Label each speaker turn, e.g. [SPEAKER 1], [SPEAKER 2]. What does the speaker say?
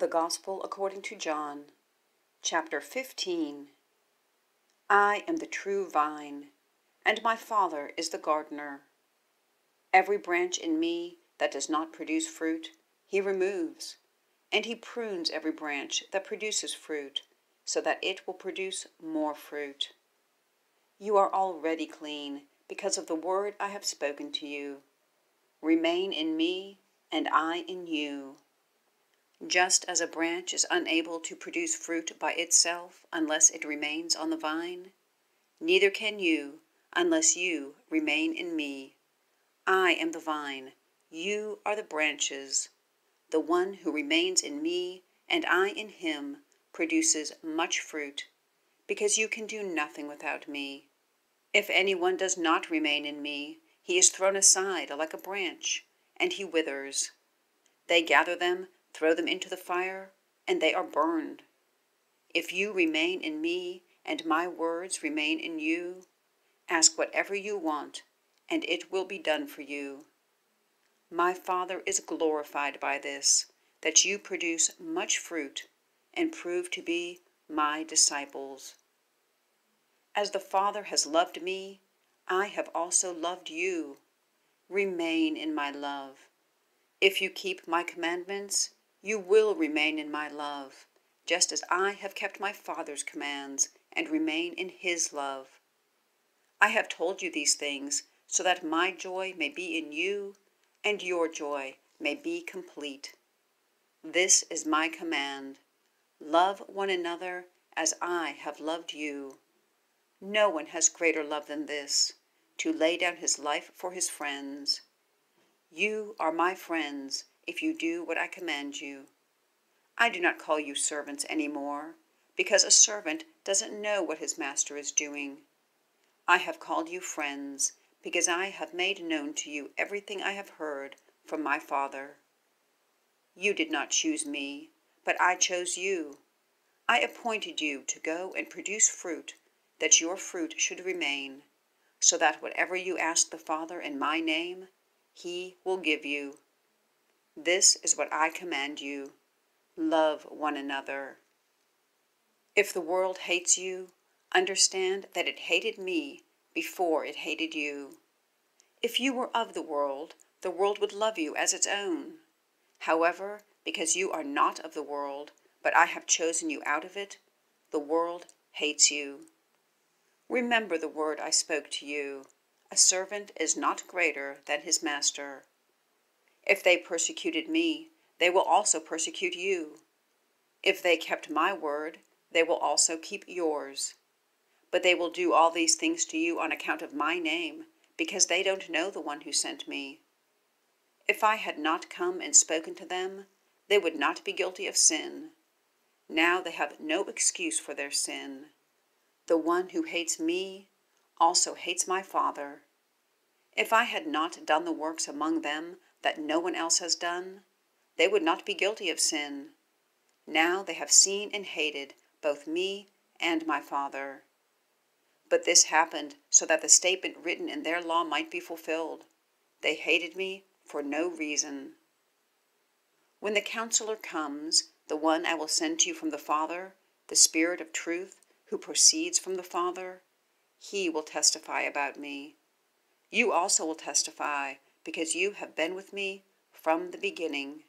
[SPEAKER 1] The Gospel according to John, chapter 15. I am the true vine, and my Father is the gardener. Every branch in me that does not produce fruit, he removes, and he prunes every branch that produces fruit, so that it will produce more fruit. You are already clean because of the word I have spoken to you. Remain in me, and I in you. Just as a branch is unable to produce fruit by itself unless it remains on the vine, neither can you unless you remain in me. I am the vine, you are the branches. The one who remains in me and I in him produces much fruit, because you can do nothing without me. If anyone does not remain in me, he is thrown aside like a branch, and he withers. They gather them, throw them into the fire, and they are burned. If you remain in me, and my words remain in you, ask whatever you want, and it will be done for you. My Father is glorified by this, that you produce much fruit, and prove to be my disciples. As the Father has loved me, I have also loved you. Remain in my love. If you keep my commandments, you will remain in my love, just as I have kept my Father's commands and remain in his love. I have told you these things so that my joy may be in you and your joy may be complete. This is my command: love one another as I have loved you. No one has greater love than this, to lay down his life for his friends. You are my friends if you do what I command you. I do not call you servants any more, because a servant doesn't know what his master is doing. I have called you friends, because I have made known to you everything I have heard from my Father. You did not choose me, but I chose you. I appointed you to go and produce fruit, that your fruit should remain, so that whatever you ask the Father in my name, he will give you. This is what I command you: love one another. If the world hates you, understand that it hated me before it hated you. If you were of the world would love you as its own. However, because you are not of the world, but I have chosen you out of it, the world hates you. Remember the word I spoke to you: a servant is not greater than his master. If they persecuted me, they will also persecute you. If they kept my word, they will also keep yours. But they will do all these things to you on account of my name, because they don't know the one who sent me. If I had not come and spoken to them, they would not be guilty of sin. Now they have no excuse for their sin. The one who hates me also hates my Father. If I had not done the works among them that no one else has done, they would not be guilty of sin. Now they have seen and hated both me and my Father. But this happened so that the statement written in their law might be fulfilled: they hated me for no reason. When the Counselor comes, the one I will send to you from the Father, the Spirit of truth, who proceeds from the Father, he will testify about me. You also will testify, because you have been with me from the beginning.